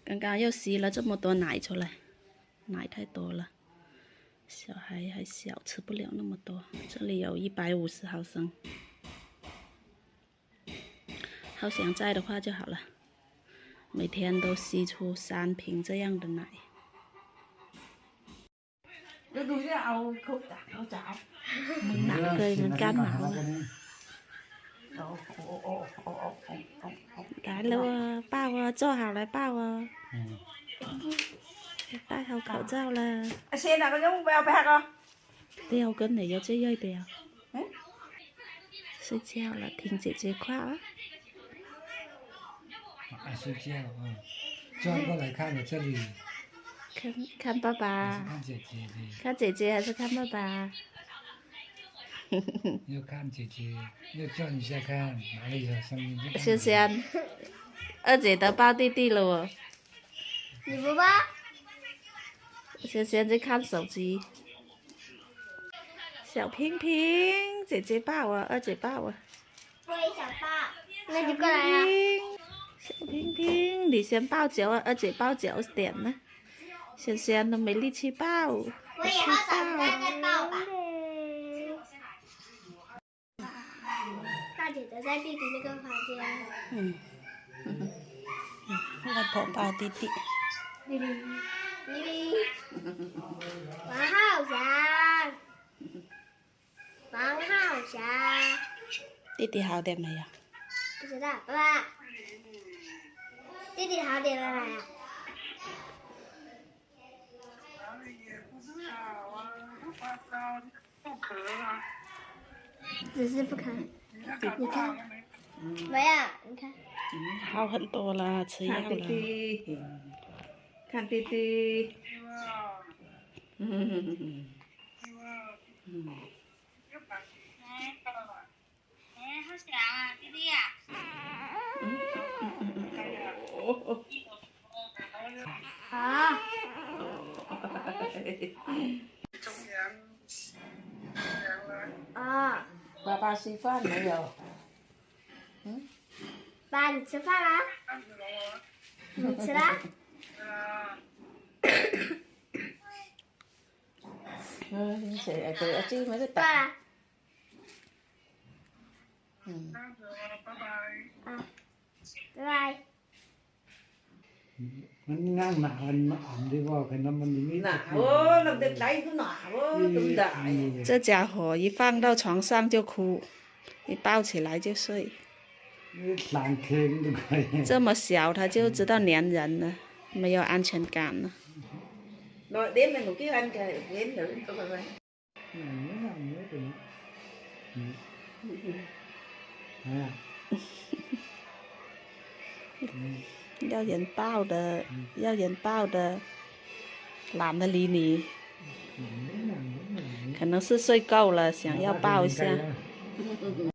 刚刚又吸了这么多奶出来，奶太多了，小孩还小，吃不了那么多。这里有150毫升，好想在的话就好了，每天都吸出3瓶这样的奶。Mình nặng cười mình cắn máu cái lâu bao cho hào lại bao tay hào khẩu dao là xe nào có giống bèo bạc không đeo cân này cho chơi dây bèo睡觉了听姐姐夸啊睡觉啊转过来看我这里看爸爸看姐姐还是看爸爸又看姐姐，又转一下看哪里有声音。轩轩，二姐都抱弟弟了哦。你不抱？轩轩在看手机。小平平，姐姐抱啊，二姐抱啊。我也想抱，那你过来啊。小平平，你先抱久啊，二姐抱久点呢。轩轩都没力气抱。我以后长大再抱吧。大姐姐在弟弟那个房间。外婆抱弟弟。弟弟，弟弟，王浩翔，王浩翔。弟弟好点没有？不知道，爸爸。弟弟好点了没有？只是不可。你看，没有，你看。好很多了，吃药了。看弟弟。好想啊，弟弟呀。好。啊。爸爸吃饭没有？爸，你吃饭啦？你吃啦？sẽ từ ở chi mới biết Ba. tặng. Bye bye. Mình ngang nạo anh ẩm đi vào cái năm mình nghĩ Nạo, làm được đấy cứ nạo, tùm đại. 这家伙一放到床上就哭，一抱起来就睡。这么小他就知道粘人了，没有安全感了。Rồi đến là một cái anh kìa, đến nữa không phải. 要人抱的，要人抱的，懒得理你。可能是睡够了，想要抱一下。